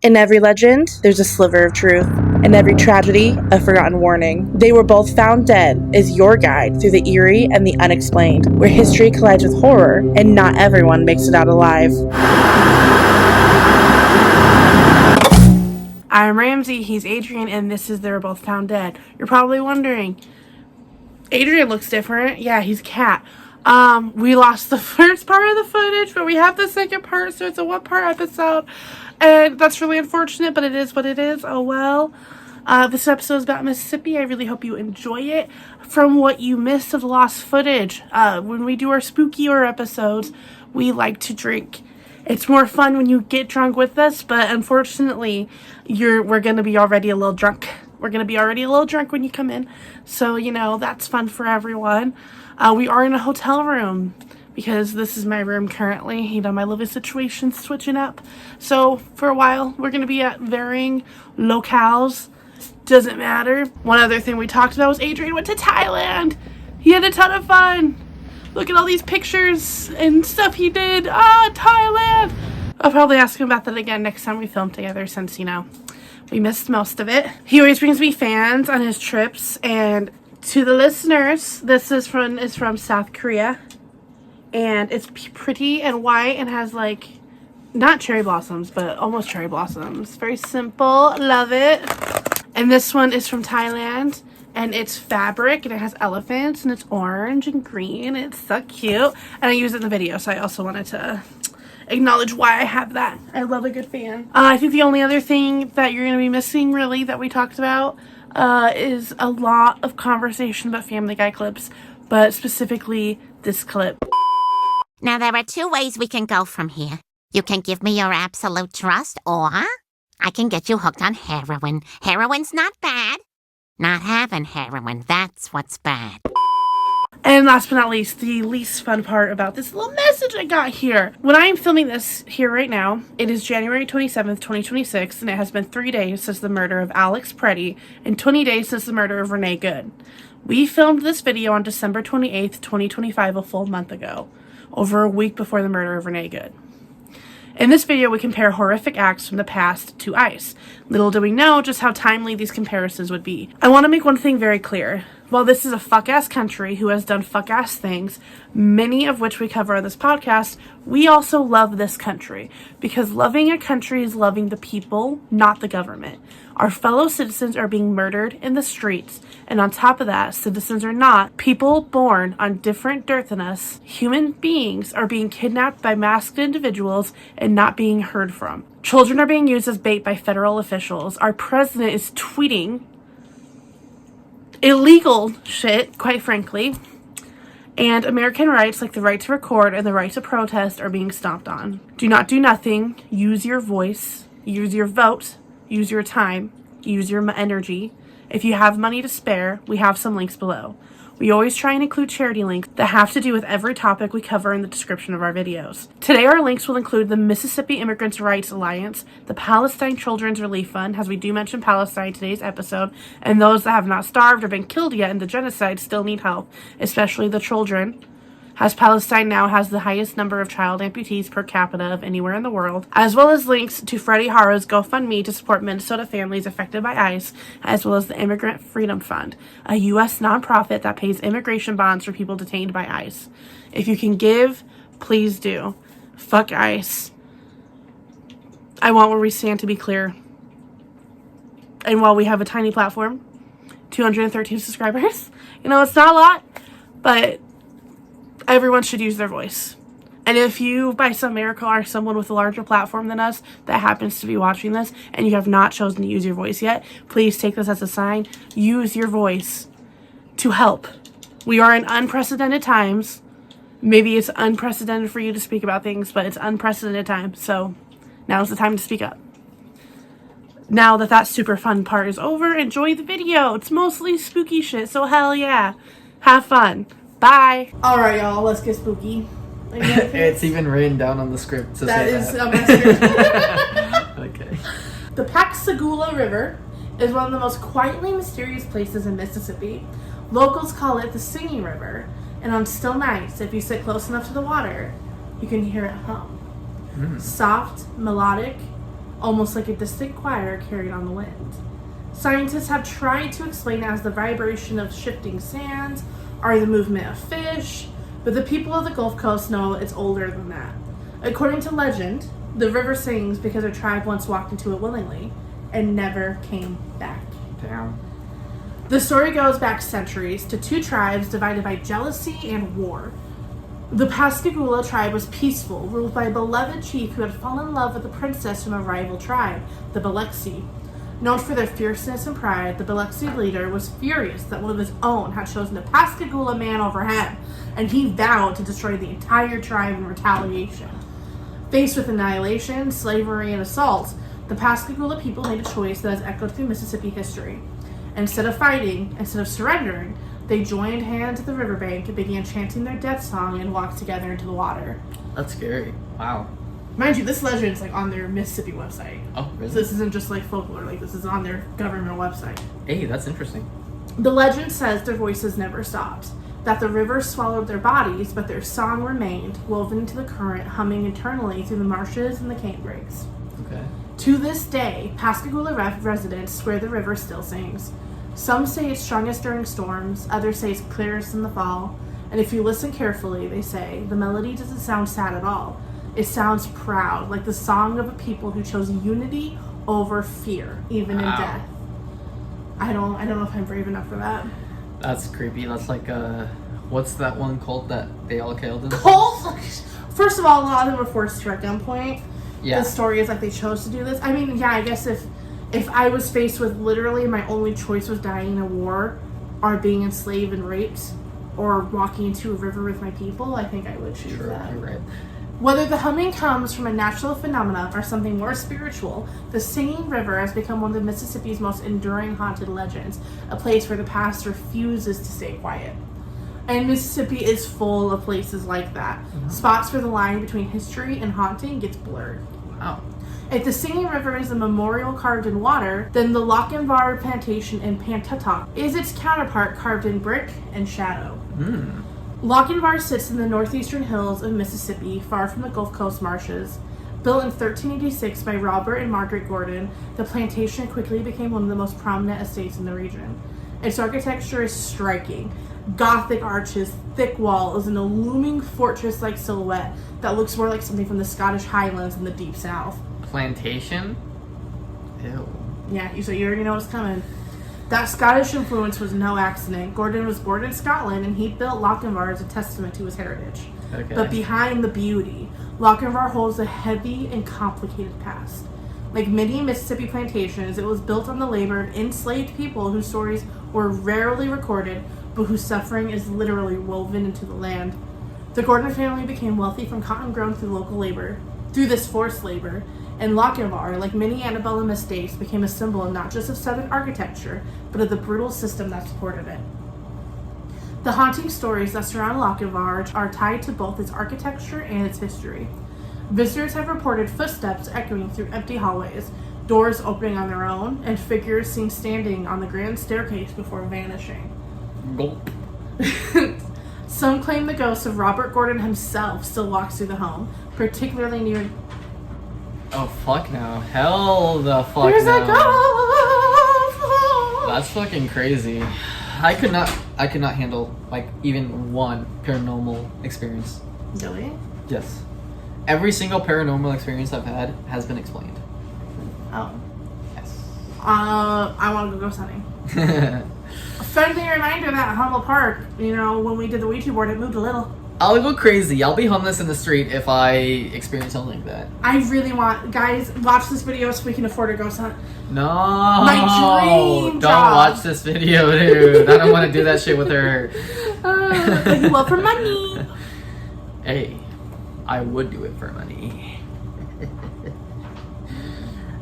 In every legend, there's a sliver of truth. In every tragedy, a forgotten warning. They Were Both Found Dead is your guide through the eerie and the unexplained, where history collides with horror and not everyone makes it out alive. I'm Ramsey, he's Adrian, and this is They Were Both Found Dead. You're probably wondering, Adrian looks different. Yeah, he's a cat. We lost the first part of the footage, but we have the second part, so it's a one-part episode. And that's really unfortunate, but it is what it is. Oh well. This episode is about Mississippi. I really hope you enjoy it. From what you missed of the lost footage, when we do our spooky horror episodes, we like to drink. It's more fun when you get drunk with us, but unfortunately, we're gonna be already a little drunk. We're gonna be already a little drunk when you come in, so that's fun for everyone. We are in a hotel room because this is my room currently. My living situation's switching up. So for a while, we're gonna be at varying locales. Doesn't matter. One other thing we talked about was Adrian went to Thailand. He had a ton of fun. Look at all these pictures and stuff he did. Thailand! I'll probably ask him about that again next time we film together since, we missed most of it. He always brings me fans on his trips, and to the listeners, this is from South Korea, and it's pretty and white and has not cherry blossoms, but almost cherry blossoms. Very simple, love it. And this one is from Thailand, and it's fabric, and it has elephants, and it's orange and green. It's so cute, and I use it in the video, so I also wanted to acknowledge why I have that. I love a good fan. I think the only other thing that you're going to be missing, really, that we talked about is a lot of conversation about Family Guy clips, but specifically this clip. Now, there are two ways we can go from here. You can give me your absolute trust, or I can get you hooked on heroin. Heroin's not bad. Not having heroin, that's what's bad. And last but not least, the least fun part about this little message I got here. When I am filming this here right now, it is January 27th, 2026, and it has been 3 days since the murder of Alex Preddy and 20 days since the murder of Renee Good. We filmed this video on December 28th, 2025, a full month ago, over a week before the murder of Renee Good. In this video, we compare horrific acts from the past to ICE. Little do we know just how timely these comparisons would be. I want to make one thing very clear. While this is a fuck-ass country who has done fuck-ass things, many of which we cover on this podcast, we also love this country. Because loving a country is loving the people, not the government. Our fellow citizens are being murdered in the streets, and on top of that, citizens are not. People born on different dirt than us, human beings, are being kidnapped by masked individuals and not being heard from. Children are being used as bait by federal officials. Our president is tweeting illegal shit, quite frankly, and American rights like the right to record and the right to protest are being stomped on. Do not do nothing. Use your voice. Use your vote. Use your time. Use your energy. If you have money to spare, we have some links below. We always try and include charity links that have to do with every topic we cover in the description of our videos. Today our links will include the Mississippi Immigrants' Rights Alliance, the Palestine Children's Relief Fund, as we do mention Palestine in today's episode, and those that have not starved or been killed yet in the genocide still need help, especially the children, as Palestine now has the highest number of child amputees per capita of anywhere in the world, as well as links to Freddy Jara's GoFundMe to support Minnesota families affected by ICE, as well as the Immigrant Freedom Fund, a U.S. nonprofit that pays immigration bonds for people detained by ICE. If you can give, please do. Fuck ICE. I want where we stand to be clear. And while we have a tiny platform, 213 subscribers, it's not a lot, but everyone should use their voice. And if you, by some miracle, are someone with a larger platform than us that happens to be watching this and you have not chosen to use your voice yet, please take this as a sign. Use your voice to help. We are in unprecedented times. Maybe it's unprecedented for you to speak about things, but it's unprecedented time. So now's the time to speak up. Now that super fun part is over, enjoy the video. It's mostly spooky shit, so hell yeah. Have fun. Bye. All right, y'all. Let's get spooky. It's even written down on the script to say that. That is a message. Okay. The Pascagoula River is one of the most quietly mysterious places in Mississippi. Locals call it the Singing River, and on still nights, if you sit close enough to the water, you can hear it hum. Soft, melodic, almost like a distant choir carried on the wind. Scientists have tried to explain it as the vibration of shifting sands or the movement of fish, but the people of the Gulf Coast know it's older than that. According to legend, the river sings because a tribe once walked into it willingly and never came back. Damn. The story goes back centuries to two tribes divided by jealousy and war. The Pascagoula tribe was peaceful, ruled by a beloved chief who had fallen in love with a princess from a rival tribe, the Biloxi. Known for their fierceness and pride, the Biloxi leader was furious that one of his own had chosen a Pascagoula man over him, and he vowed to destroy the entire tribe in retaliation. Faced with annihilation, slavery, and assault, the Pascagoula people made a choice that has echoed through Mississippi history. Instead of fighting, instead of surrendering, they joined hands at the riverbank and began chanting their death song and walked together into the water. That's scary. Wow. Mind you, this legend's like on their Mississippi website. Oh, really? So this isn't just like folklore, like this is on their government website. Hey, that's interesting. The legend says their voices never stopped, that the river swallowed their bodies, but their song remained, woven into the current, humming eternally through the marshes and the canebrakes. Okay. To this day, Pascagoula residents swear the river still sings. Some say it's strongest during storms, others say it's clearest in the fall, and if you listen carefully, they say, the melody doesn't sound sad at all. It sounds proud, like the song of a people who chose unity over fear, even in death. I don't know if I'm brave enough for that. That's creepy. That's like what's that one cult that they all killed themselves? Cult? First of all, a lot of them were forced to at gunpoint. Yeah. The story is like they chose to do this. I mean, yeah, I guess if I was faced with literally my only choice was dying in a war or being enslaved and raped or walking into a river with my people, I think I would choose that. You're right. Whether the humming comes from a natural phenomenon or something more spiritual, the Singing River has become one of Mississippi's most enduring haunted legends, a place where the past refuses to stay quiet. And Mississippi is full of places like that. Mm-hmm. Spots where the line between history and haunting gets blurred. Wow. If the Singing River is a memorial carved in water, then the Lochinvar Plantation in Pantatuck is its counterpart carved in brick and shadow. Hmm. Lochinvar sits in the northeastern hills of Mississippi, far from the Gulf Coast marshes. Built in 1386 by Robert and Margaret Gordon, the plantation quickly became one of the most prominent estates in the region. Its architecture is striking. Gothic arches, thick walls, and a looming fortress-like silhouette that looks more like something from the Scottish Highlands in the Deep South. Plantation? Ew. Yeah, so you already know what's coming. That Scottish influence was no accident. Gordon was born in Scotland, and he built Lochinvar as a testament to his heritage. Okay. But behind the beauty, Lochinvar holds a heavy and complicated past. Like many Mississippi plantations, it was built on the labor of enslaved people whose stories were rarely recorded, but whose suffering is literally woven into the land. The Gordon family became wealthy from cotton grown through local labor, through this forced labor, and Lochinvar, like many antebellum estates, became a symbol not just of Southern architecture, but of the brutal system that supported it. The haunting stories that surround Lochinvar are tied to both its architecture and its history. Visitors have reported footsteps echoing through empty hallways, doors opening on their own, and figures seen standing on the grand staircase before vanishing. Gulp. Some claim the ghost of Robert Gordon himself still walks through the home, particularly near... Oh, fuck no. Hell the fuck There's no. a ghost! That's fucking crazy. I could not handle, like, even one paranormal experience. Really? Yes. Every single paranormal experience I've had has been explained. Oh. Yes. I want to go ghost hunting. A friendly reminder that Hummel Park, you know, when we did the Ouija board, it moved a little. I'll go crazy. I'll be homeless in the street if I experience something like that. I really want... Guys, watch this video so we can afford a ghost hunt. No. My dream Don't job. watch this video, dude. I don't want to do that shit with her. But you love for money. Hey, I would do it for money.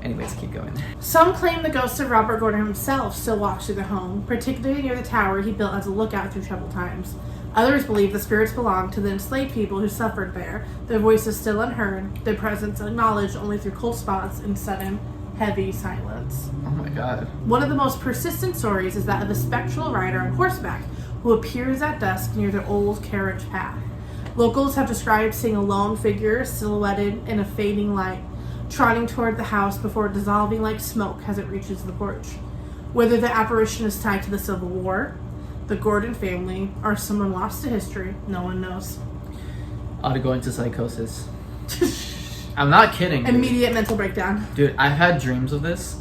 Anyways, keep going. Some claim the ghost of Robert Gordon himself still walks through the home, particularly near the tower he built as a lookout through troubled times. Others believe the spirits belong to the enslaved people who suffered there, their voices still unheard, their presence acknowledged only through cold spots and sudden, heavy silence. Oh my god. One of the most persistent stories is that of a spectral rider on horseback who appears at dusk near their old carriage path. Locals have described seeing a lone figure silhouetted in a fading light. trotting toward the house before dissolving like smoke as it reaches the porch. Whether the apparition is tied to the Civil War, the Gordon family, or someone lost to history, no one knows. Ought to go into psychosis. I'm not kidding. Dude. Immediate mental breakdown. Dude, I've had dreams of this,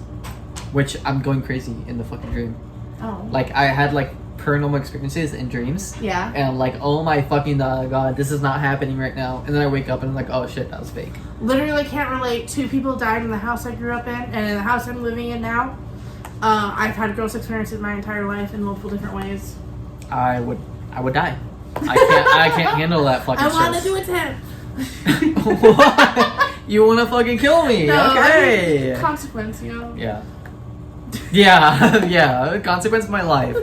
which I'm going crazy in the fucking dream. Oh. Like, I had, like, paranormal experiences in dreams. Yeah. And I'm like, oh my fucking god, this is not happening right now. And then I wake up and I'm like, oh shit, that was fake. Literally can't relate. 2 people died in the house I grew up in, and in the house I'm living in now. I've had ghost experiences my entire life in multiple different ways. I would die. I can't handle that fucking I stress. want to do it 10. What? You want to fucking kill me? No, okay. I mean, consequence, you know? Yeah. Yeah. Consequence of my life.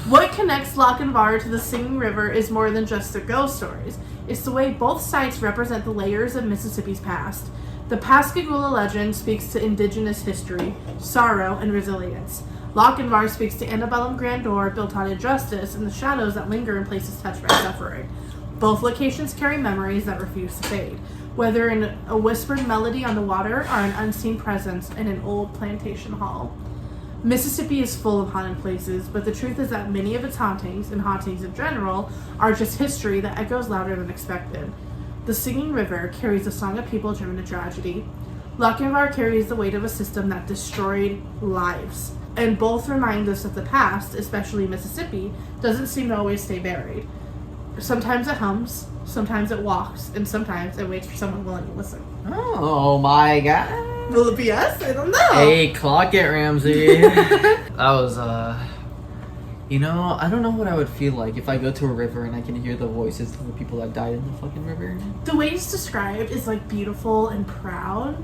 What connects Lochinvar to the Singing River is more than just the ghost stories. It's the way both sites represent the layers of Mississippi's past. The Pascagoula legend speaks to indigenous history, sorrow, and resilience. Lochinvar speaks to antebellum grandeur built on injustice and the shadows that linger in places touched by suffering. Both locations carry memories that refuse to fade, whether in a whispered melody on the water or an unseen presence in an old plantation hall. Mississippi is full of haunted places, but the truth is that many of its hauntings, and hauntings in general, are just history that echoes louder than expected. The Singing River carries a song of people driven to tragedy. Lochinvar carries the weight of a system that destroyed lives. And both remind us that the past, especially Mississippi, doesn't seem to always stay buried. Sometimes it hums, sometimes it walks, and sometimes it waits for someone willing to listen. Oh my god. Will it be us? I don't know. Hey, clock it, Ramsey. That was, you know, I don't know what I would feel like if I go to a river and I can hear the voices of the people that died in the fucking river. The way it's described is like beautiful and proud.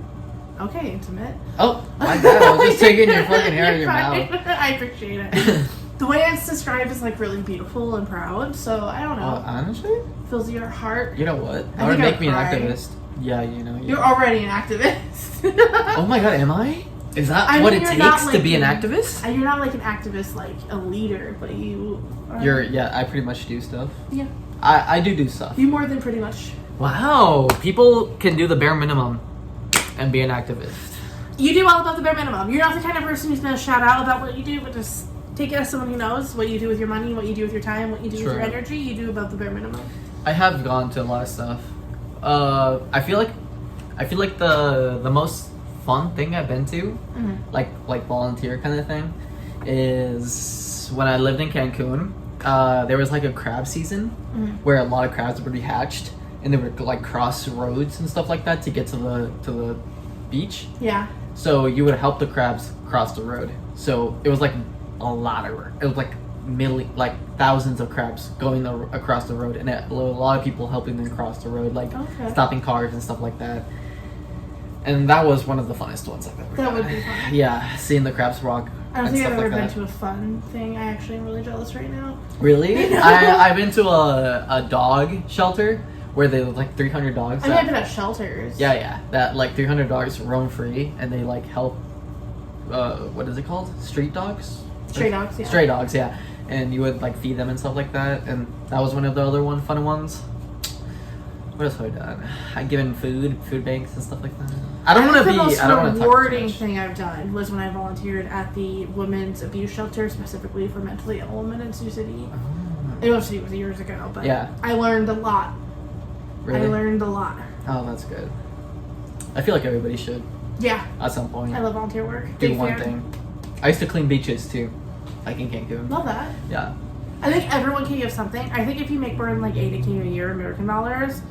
Okay, intimate. Oh, my bad. I was just taking your fucking hair out of your You're mouth. fine. I appreciate it. The way it's described is like really beautiful and proud, so I don't know. Honestly? Fills your heart. You know what? I That would think make I'd me an cry. activist. Yeah, you know. You're already an activist. Oh my god, am I? Is that I what mean, it you're not, takes to like, be an an- activist? You're not like an activist, like a leader, but you are. Yeah, I pretty much do stuff. Yeah. I do stuff. You more than pretty much. Wow, people can do the bare minimum and be an activist. You do all about the bare minimum. You're not the kind of person who's going to shout out about what you do, but just take it as someone who knows what you do with your money, what you do with your time, what you do with True. your energy. You do about the bare minimum. I have gone to a lot of stuff. I feel like the most fun thing I've been to, like volunteer kind of thing, is when I lived in Cancun. There was like a crab season where a lot of crabs would be hatched, and they would like cross roads and stuff like that to get to the beach. Yeah. So you would help the crabs cross the road. So it was like a lot of work. It was like thousands of crabs going across the road, and a lot of people helping them cross the road, like stopping cars and stuff like that. And that was one of the funnest ones I've ever That done. would be fun. Yeah, seeing the crabs walk. I don't and think I've stuff ever like been that. to a fun thing. I actually am really jealous right now. Really? I've been to a dog shelter where they like 300 dogs. I mean, I've been at shelters. Yeah. That like 300 dogs roam free, and they like help. What is it called? Street dogs. Stray dogs, yeah. Stray dogs, yeah. And you would like feed them and stuff like that, and that was one of the other fun ones. What else have I done? I've given food banks and stuff like that. I don't want to be. The most I don't want to talk too rewarding much. thing I've done was when I volunteered at the women's abuse shelter, specifically for mentally ill women in Sioux City. It was years ago, but Yeah. I learned a lot. Really? I learned a lot. Oh, that's good. I feel like everybody should Yeah, at some point I love volunteer work. do Big one fan. thing. I used to clean beaches too, like in Cancun. Love that. Yeah. I think everyone can give something. I think if you make more than like $80K a year American dollars,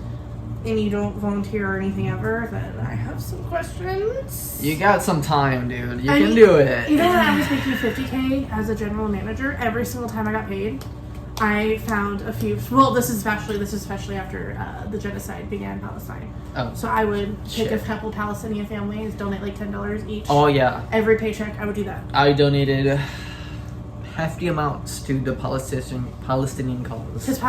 and you don't volunteer or anything ever, then I have some questions. You got some time, dude. You I can mean, do it. You know when I was making $50K as a general manager, every single time I got paid, I found a few. Well, this is especially after the genocide began in Palestine. Oh. So I would take Shit. a couple Palestinian families, donate like $10 each. Oh yeah. Every paycheck, I would do that. I donated hefty amounts to the Palestinian cause. Because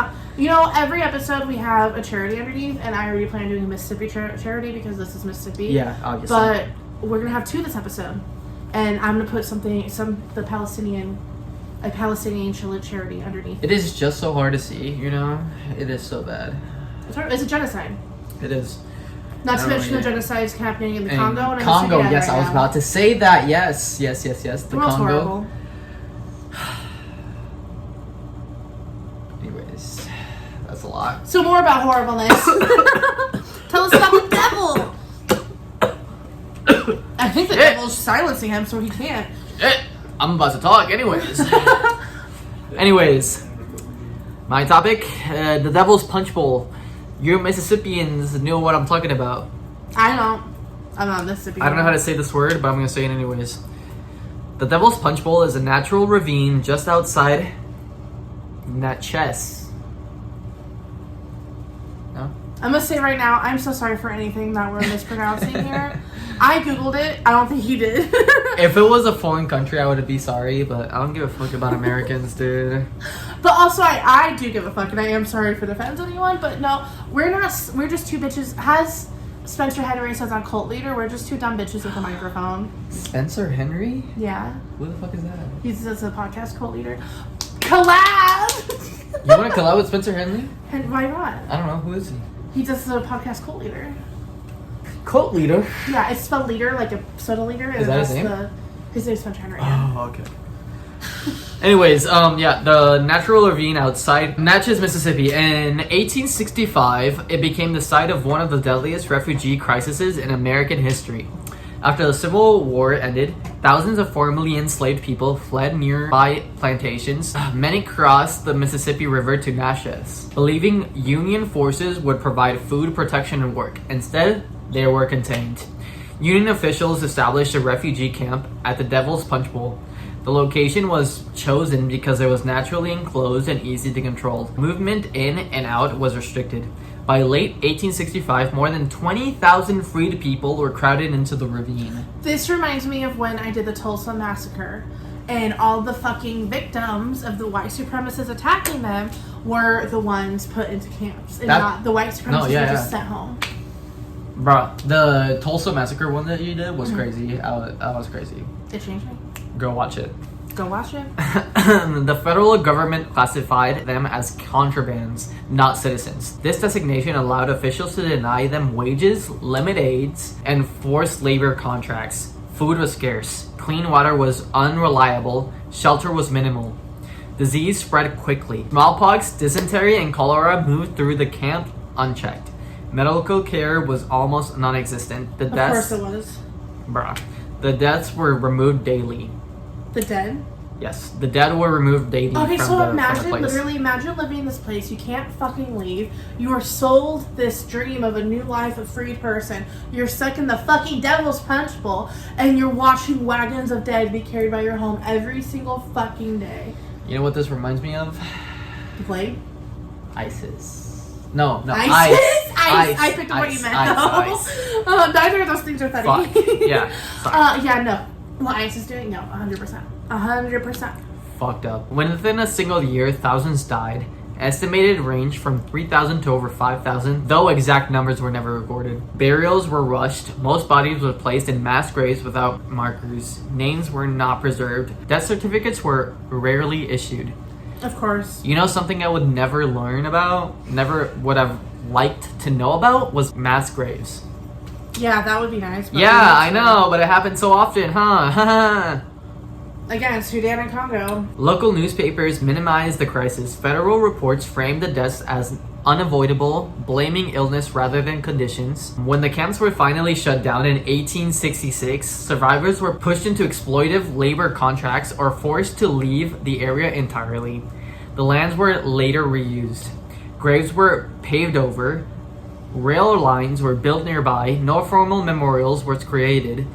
every episode we have a charity underneath, and I already plan on doing a Mississippi charity because this is Mississippi. Yeah, obviously. But we're gonna have 2 this episode, and I'm gonna put the Palestinian charity underneath. It is just so hard to see, you know? It is so bad. It's a genocide. It is. Not to Oh, mention the yeah. genocides happening in the And Congo. And Congo, in Sudan yes, right I was now. about to say that. Yes. The The most Congo. horrible. Anyways, that's a lot. So more about horribleness. Tell us about the devil. I think the devil's silencing him, so he can't. I'm about to talk. Anyways, my topic: the Devil's Punch Bowl. You Mississippians know what I'm talking about. I don't. I'm not Mississippi. I don't know how to say this word, but I'm gonna say it anyways. The Devil's Punch Bowl is a natural ravine just outside Natchez. No? I'm gonna say right now, I'm so sorry for anything that we're mispronouncing here. I googled it. I don't think you did. If it was a foreign country, I would be sorry, but I don't give a fuck about Americans, dude. But also, I do give a fuck, and I am sorry if it offends anyone. But no, we're not. We're just two bitches. As Spencer Henry says on Cult Leader, we're just two dumb bitches with a microphone. Spencer Henry? Yeah, Who the fuck is that? he does a podcast, Cult Leader. Collab. You want to collab with Spencer Henry? And why not? I don't know. Who is he? He does a podcast, Cult Leader. Cult leader. Yeah, it's spelled leader like a soda leader. And Is that his that's name? His name's Spencer Henry. Yeah. Oh, okay. Anyways, the natural ravine outside Natchez, Mississippi. In 1865, it became the site of one of the deadliest refugee crises in American history. After the Civil War ended, thousands of formerly enslaved people fled nearby plantations. Many crossed the Mississippi River to Natchez, believing Union forces would provide food, protection, and work. Instead, they were contained. Union officials established a refugee camp at the Devil's Punch Bowl. The location was chosen because it was naturally enclosed and easy to control. Movement in and out was restricted. By late 1865, more than 20,000 freed people were crowded into the ravine. This reminds me of when I did the Tulsa Massacre, and all the fucking victims of the white supremacists attacking them were the ones put into camps, and not the white supremacists were just sent home. Bruh, the Tulsa Massacre one that you did was crazy. That was crazy. It changed me. Go watch it. Go watch it. The federal government classified them as contrabands, not citizens. This designation allowed officials to deny them wages, limit aids, and forced labor contracts. Food was scarce. Clean water was unreliable. Shelter was minimal. Disease spread quickly. Smallpox, dysentery, and cholera moved through the camp unchecked. Medical care was almost non-existent. Of course it was. The deaths were removed daily. The dead? Yes, the dead were removed daily. Okay, from so the imagine, place. literally, imagine living in this place. You can't fucking leave. You are sold this dream of a new life, a free person. You're stuck in the fucking Devil's Punch Bowl, and you're watching wagons of dead be carried by your home every single fucking day. You know what this reminds me of? The plague? ISIS. No, ISIS? Ice. I picked up what you meant. Ice. Neither of those things are funny. Fuck. Yeah. Sorry. Yeah, no. What ICE is doing? No, 100%. 100%. Fucked up. Within a single year, thousands died. Estimated range from 3,000 to over 5,000, though exact numbers were never recorded. Burials were rushed. Most bodies were placed in mass graves without markers. Names were not preserved. Death certificates were rarely issued. Of course. You know something I would never learn about, never would have liked to know about, was mass graves. Yeah, that would be nice. But Yeah, I know, but it happens so often, huh? Again, Sudan and Congo. Local newspapers minimized the crisis. Federal reports framed the deaths as unavoidable, blaming illness rather than conditions. When the camps were finally shut down in 1866, survivors were pushed into exploitive labor contracts or forced to leave the area entirely. The lands were later reused. Graves were paved over. Rail lines were built nearby. No formal memorials were created.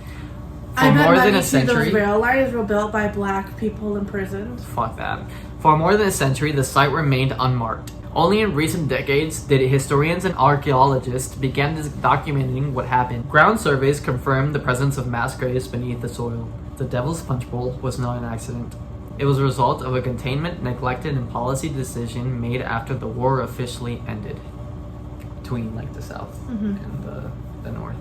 For more than a century, those rail lines were built by black people imprisoned. Fuck that. For more than a century, the site remained unmarked. Only in recent decades did historians and archaeologists begin documenting what happened. Ground surveys confirmed the presence of mass graves beneath the soil. The Devil's Punch Bowl was not an accident. It was a result of a containment, neglected, and policy decision made after the war officially ended. Between the South and the North.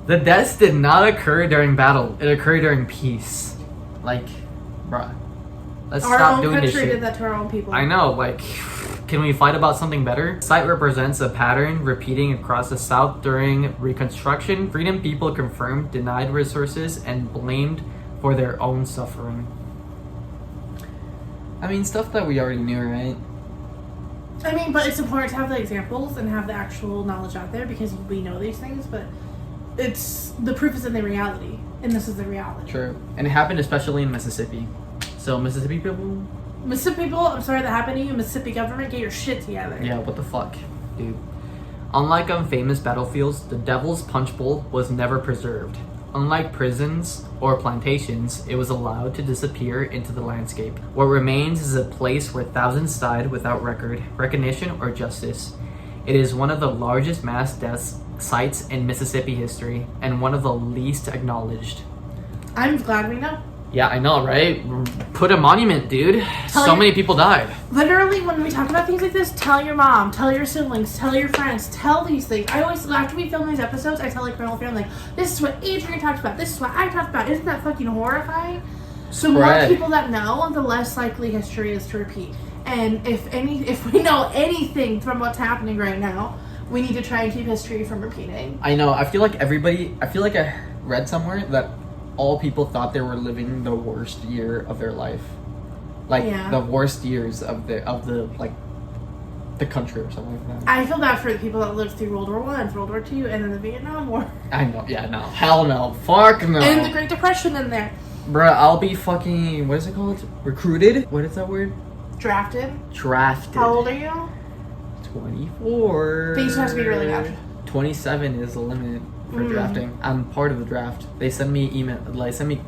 The deaths did not occur during battle. It occurred during peace. Bruh. Let's Our stop own doing this country shit. did that to our own people. I know, like, can we fight about something better? The site represents a pattern repeating across the South during Reconstruction. Freedom people confirmed, denied resources, and blamed for their own suffering. I mean, stuff that we already knew, right? I mean, but it's important to have the examples and have the actual knowledge out there because we know these things, but it's the proof is in the reality, and this is the reality. True. And it happened especially in Mississippi. So, Mississippi people? Mississippi people, I'm sorry that happened to you. Mississippi government, get your shit together. Yeah, what the fuck, dude? Unlike on famous battlefields, the Devil's Punch Bowl was never preserved. Unlike prisons or plantations, it was allowed to disappear into the landscape. What remains is a place where thousands died without record, recognition, or justice. It is one of the largest mass death sites in Mississippi history, and one of the least acknowledged. I'm glad we know. Yeah, I know, right? Put a monument, dude. Tell So your- many people died. Literally, when we talk about things like this, tell your mom, tell your siblings, tell your friends, tell these things. I always, after we film these episodes, I tell like my whole family, like, this is what Adrian talked about, this is what I talked about. Isn't that fucking horrifying? So more Spread. people that know, the less likely history is to repeat. And if we know anything from what's happening right now, we need to try and keep history from repeating. I know. I feel like I read somewhere that all people thought they were living the worst year of their life. Like, Yeah. the worst years of the like, the country or something like that. I feel bad for the people that lived through World War I, World War II, and then the Vietnam War. I know. Yeah, no. Hell no. Fuck no. And the Great Depression in there. Bruh, I'll be fucking, what is it called? Recruited? What is that word? Drafted. Drafted. How old are you? 24. Things have to be really bad. 27 is the limit for drafting. I'm part of the draft. They send me email, like, send me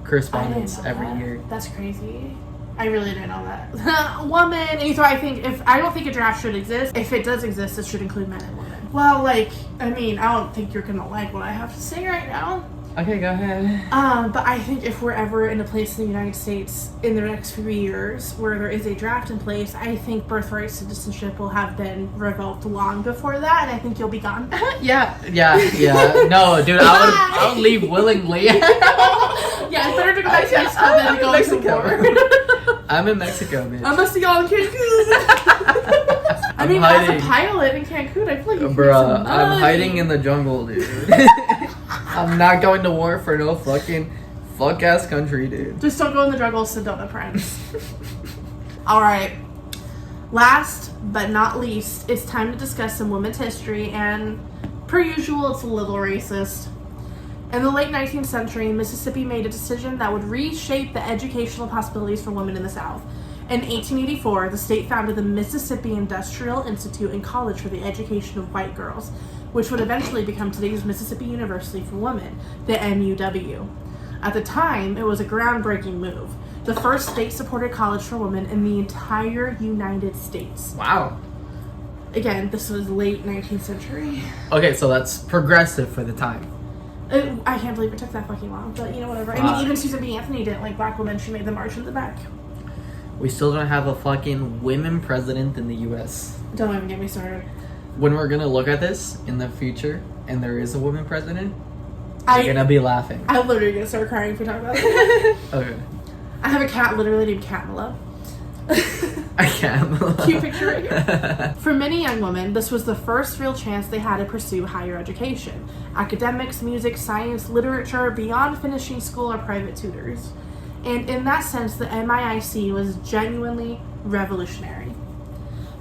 correspondence I didn't know every that. year. That's crazy. I really didn't know that. Woman, and so I don't think a draft should exist. If it does exist, it should include men and women. Well, like, I mean, I don't think you're gonna like what I have to say right now. Okay, go ahead. But I think if we're ever in a place in the United States in the next few years where there is a draft in place, I think birthright citizenship will have been revoked long before that, and I think you'll be gone. Yeah. No, dude, I would leave willingly. Yeah, it's better to go back to Mexico than to go to war. I'm in Mexico, bitch. I'm gonna see y'all in Cancun. I mean, as a pilot in Cancun, I feel like you can make Bruh, some money. I'm hiding in the jungle, dude. I'm not going to war for no fucking fuck-ass country, dude. Just don't go in the jungle, so don't have friends. Alright. Last but not least, it's time to discuss some women's history, and per usual, it's a little racist. In the late 19th century, Mississippi made a decision that would reshape the educational possibilities for women in the South. In 1884, the state founded the Mississippi Industrial Institute and College for the Education of White Girls, which would eventually become today's Mississippi University for Women, the MUW. At the time, it was a groundbreaking move, the first state-supported college for women in the entire United States. Wow. Again, this was late 19th century. Okay, so that's progressive for the time. I can't believe it took that fucking long, but you know, whatever. I Wow. mean, even Susan B. Anthony didn't like black women. She made the march in the back. We still don't have a fucking women president in the U.S. Don't even get me started. When we're gonna look at this in the future and there is a woman president, I'm we're gonna be laughing. I'm literally gonna start crying if we talk about it. Okay. I have a cat literally named Catmilla. I can't. Cute picture right here. For many young women, this was the first real chance they had to pursue higher education. Academics, music, science, literature, beyond finishing school or private tutors. And in that sense, the MIIC was genuinely revolutionary.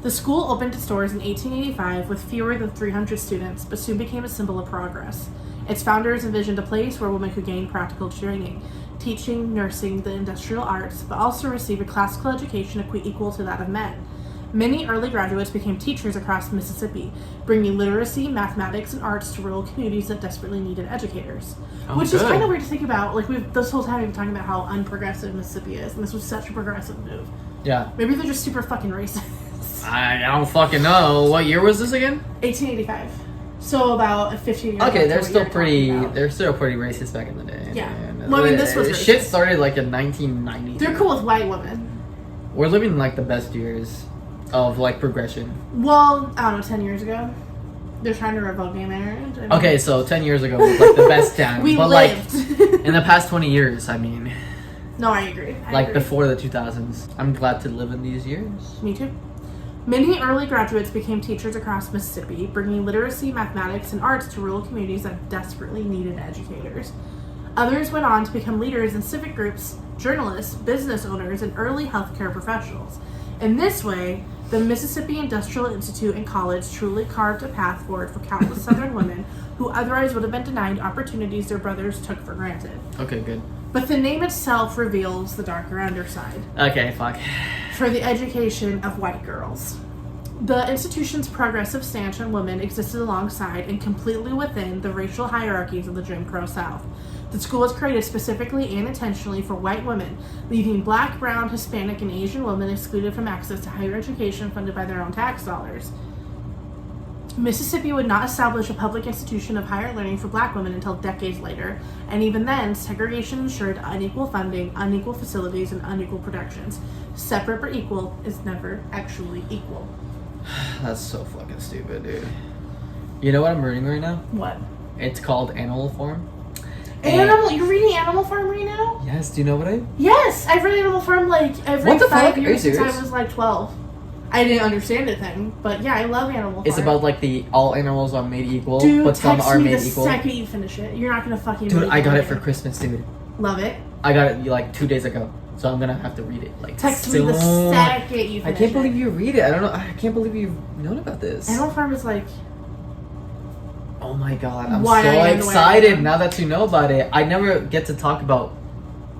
The school opened its doors in 1885 with fewer than 300 students, but soon became a symbol of progress. Its founders envisioned a place where women could gain practical training, teaching, nursing, the industrial arts, but also receive a classical education equal to that of men. Many early graduates became teachers across Mississippi, bringing literacy, mathematics, and arts to rural communities that desperately needed educators. Oh, Which is good. kind of weird to think about. Like, we've this whole time we've been talking about how unprogressive Mississippi is, and this was such a progressive move. Yeah. Maybe they're just super fucking racist. I don't fucking know. What year was this again? 1885. So about 15 years. Okay, after they're what still you're pretty. talking about. They're still pretty racist back in the day. Yeah. Man. Well, I mean, this was shit racist. started like in 1990. They're cool with white women. We're living like the best years of like progression. Well, I don't know, 10 years ago. They're trying to revoke gay marriage. I mean, Okay, so 10 years ago was like the best time. we but lived. like in the past 20 years, I mean, No, I agree. I like agree. before the 2000s. I'm glad to live in these years. Me too. Many early graduates became teachers across Mississippi, bringing literacy, mathematics, and arts to rural communities that desperately needed educators. Others went on to become leaders in civic groups, journalists, business owners, and early healthcare professionals. In this way, the Mississippi Industrial Institute and College truly carved a path forward for countless Southern women who otherwise would have been denied opportunities their brothers took for granted. Okay, good. But the name itself reveals the darker underside. Okay, fuck. For the education of white girls. The institution's progressive stance on women existed alongside and completely within the racial hierarchies of the Jim Crow South. The school was created specifically and intentionally for white women, leaving black, brown, Hispanic, and Asian women excluded from access to higher education funded by their own tax dollars. Mississippi would not establish a public institution of higher learning for black women until decades later, and even then, segregation ensured unequal funding, unequal facilities, and unequal protections. Separate but equal is never actually equal. That's so fucking stupid, dude. You know what I'm reading right now? What? It's called Animal Farm. Animal? You're reading Animal Farm right now? Yes, do you know what I... Yes! I've read Animal Farm like every What the 5 fuck? Are you years since I serious? was like 12. I didn't understand a thing, but yeah, I love Animal Farm. It's about like the all animals are made equal, Dude, but some text are me made the equal. second you finish it. You're not gonna fucking Dude, believe I got it later. for Christmas, dude. Love it. I got it like 2 days ago, so I'm gonna have to read it. Like, Text me the second you finish I can't believe it. you read it. I don't know. I can't believe you've known about this. Animal Farm is like... Oh my god, I'm Why I so am the way I excited am. now that you know about it. I never get to talk about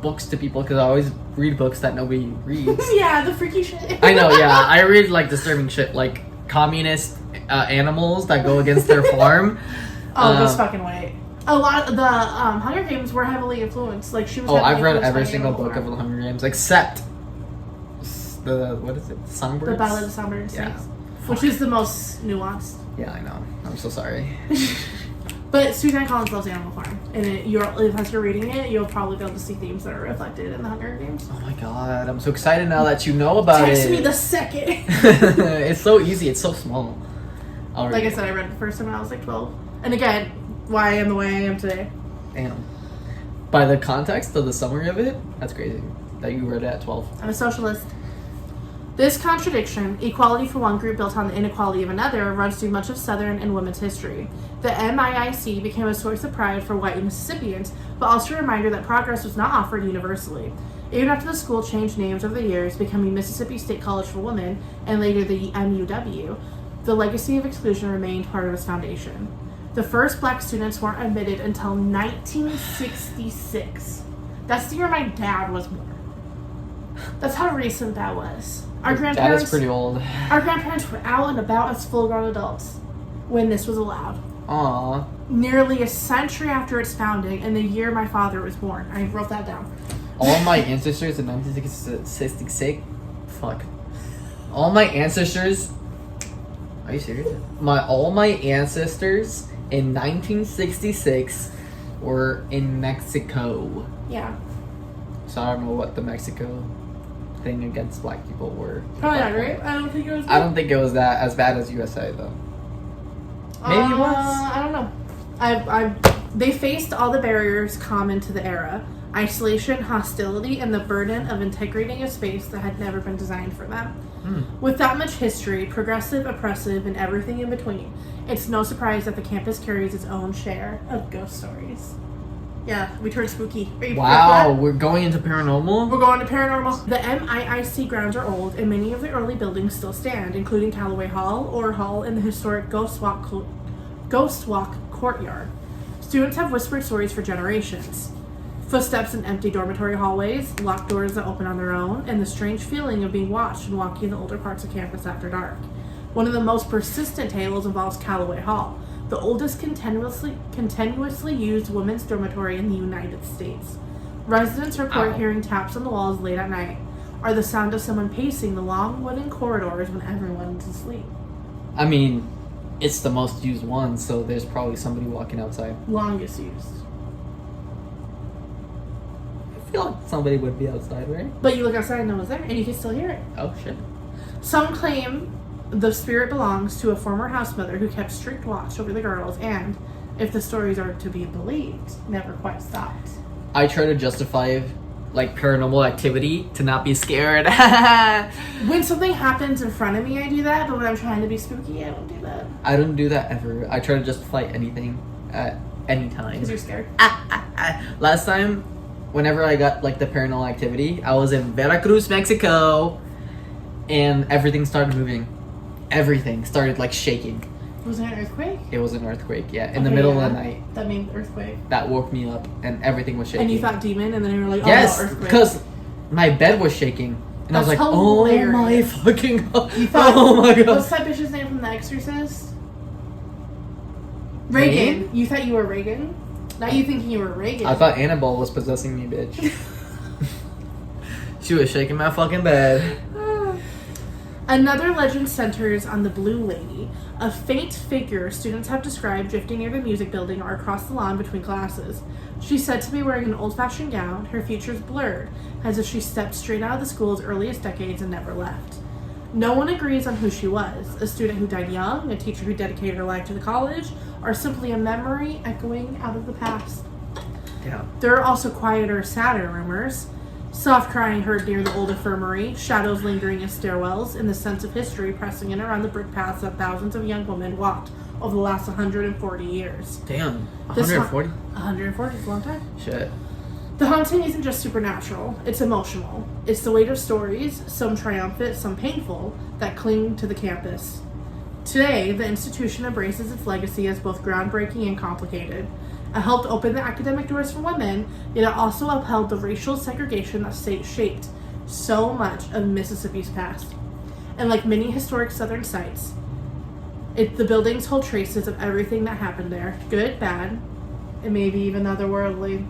books to people because I always read books that nobody reads. Yeah, the freaky shit. I know, yeah. I read like disturbing shit, like communist animals that go against their farm. Oh, just fucking wait. A lot of the Hunger Games were heavily influenced. Like, she was Oh, heavily I've read influenced every by single Animal book of Farm. the Hunger Games except the, what is it? Songbirds? The Ballad of Songbird and Yeah. Snakes. Which is the most nuanced. Yeah, I know. I'm so sorry. But Suzanne Collins loves Animal Farm. And as you're reading it, you'll probably be able to see themes that are reflected in the Hunger Games. Oh my god, I'm so excited now that you know about Text it. me the second. It's so easy, it's so small. I'll Like read I said, I read it the first time when I was like 12. And again, why I am the way I am today. Damn. By the context of the summary of it, that's crazy. That you read it at 12. I'm a socialist. This contradiction, equality for one group built on the inequality of another, runs through much of Southern and women's history. The MIIC became a source of pride for white Mississippians, but also a reminder that progress was not offered universally. Even after the school changed names over the years, becoming Mississippi State College for Women, and later the MUW, the legacy of exclusion remained part of its foundation. The first black students weren't admitted until 1966. That's the year my dad was born. That's how recent that was. Our That grandparents, is pretty old. our grandparents were out and about as full-grown adults when this was allowed. Aww. Nearly a century after its founding, and the year my father was born. I wrote that down. All my ancestors in 1966. Fuck. All my ancestors. Are you serious? All my ancestors in 1966 were in Mexico. Yeah. So I don't know what the Mexico thing against black people were. Probably not right. I don't think it was. I don't think it was that as bad as USA though. Maybe it was. I don't know. They faced all the barriers common to the era: isolation, hostility, and the burden of integrating a space that had never been designed for them. With that much history, progressive, oppressive, and everything in between, it's no surprise that the campus carries its own share of ghost stories. Yeah, we turned spooky. Are you prepared for Wow, that? we're going into paranormal? We're going to paranormal. The MIIC grounds are old, and many of the early buildings still stand, including Callaway Hall, Orr Hall, and the historic Ghost Walk Courtyard. Students have whispered stories for generations. Footsteps in empty dormitory hallways, locked doors that open on their own, and the strange feeling of being watched and walking in the older parts of campus after dark. One of the most persistent tales involves Callaway Hall, the oldest continuously used women's dormitory in the United States. Residents report hearing taps on the walls late at night, or the sound of someone pacing the long wooden corridors when everyone's asleep. I mean, it's the most used one, so there's probably somebody walking outside. Longest used. I feel like somebody would be outside, right? But you look outside and no one's there, and you can still hear it. Oh shit. Some claim the spirit belongs to a former house mother who kept strict watch over the girls and, if the stories are to be believed, never quite stopped. I try to justify like paranormal activity to not be scared. When something happens in front of me, I do that. But when I'm trying to be spooky, I don't do that. I don't do that ever. I try to just fight anything at any time. Because you're scared. Last time, whenever I got like the paranormal activity, I was in Veracruz, Mexico, and everything started moving. Everything started like shaking. Was it an earthquake? It was an earthquake, yeah, in the middle of the night. That means earthquake. That woke me up, and everything was shaking. And you thought demon, and then you were like, oh, yes, no, earthquake. because my bed was shaking, and I was like, That's oh my hilarious. fucking god. You thought, oh my god. What's that bitch's name from The Exorcist? Reagan. Name? You thought you were Reagan? Now you thinking you were Reagan. I thought Annabelle was possessing me, bitch. She was shaking my fucking bed. Another legend centers on the Blue Lady, a faint figure students have described drifting near the music building or across the lawn between classes. She's said to be wearing an old-fashioned gown, her features blurred, as if she stepped straight out of the school's earliest decades and never left. No one agrees on who she was, a student who died young, a teacher who dedicated her life to the college, or simply a memory echoing out of the past. Yeah. There are also quieter, sadder rumors. Soft crying heard near the old infirmary, shadows lingering in stairwells, and the sense of history pressing in around the brick paths that thousands of young women walked over the last 140 years. Damn. This 140? 140 is a long time. Shit. The haunting isn't just supernatural, it's emotional. It's the weight of stories, some triumphant, some painful, that cling to the campus. Today, the institution embraces its legacy as both groundbreaking and complicated. It helped open the academic doors for women, yet it also upheld the racial segregation that shaped so much of Mississippi's past. And like many historic southern sites, the buildings hold traces of everything that happened there, good, bad, and maybe even otherworldly.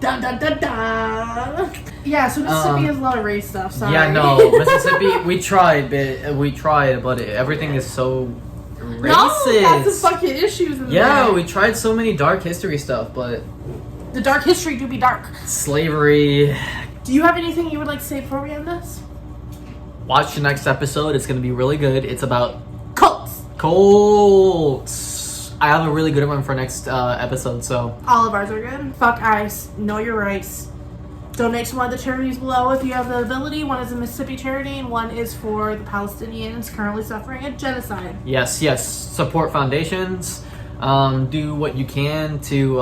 Dun dun dun dun! Yeah, so Mississippi has a lot of race stuff, sorry. Yeah, no, Mississippi, we tried, but everything is so racist. No, that's the fucking issues in Yeah, there. we tried so many dark history stuff, but The dark history do be dark. slavery. Do you have anything you would like to say before we end this? Watch the next episode. It's gonna be really good. It's about Cults! cults. I have a really good one for next episode, so All of ours are good. Fuck ICE. Know your rights. Donate to one of the charities below if you have the ability. One is a Mississippi charity, and one is for the Palestinians currently suffering a genocide. yes, support foundations. Do what you can to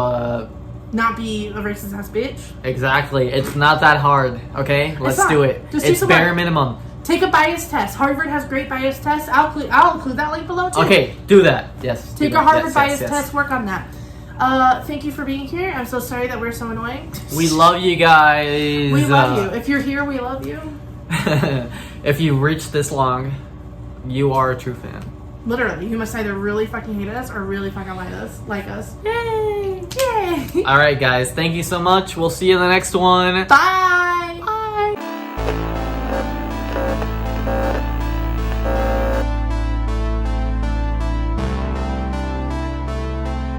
Not be a racist ass bitch. exactly. It's not that hard. Okay, let's not. do it. Just do It's some bare work. minimum. Take a bias test. Harvard has great bias tests. I'll include that link below too. Okay, do that. Yes. do Take a that. Harvard Yes, bias yes. test. Work on that. Thank you for being here. I'm so sorry that we're so annoying. We love you guys. We love you. If you're here, we love you. If you reached this long, you are a true fan. Literally, you must either really fucking hate us or really fucking like us. Yay! Yay! All right, guys. Thank you so much. We'll see you in the next one. Bye!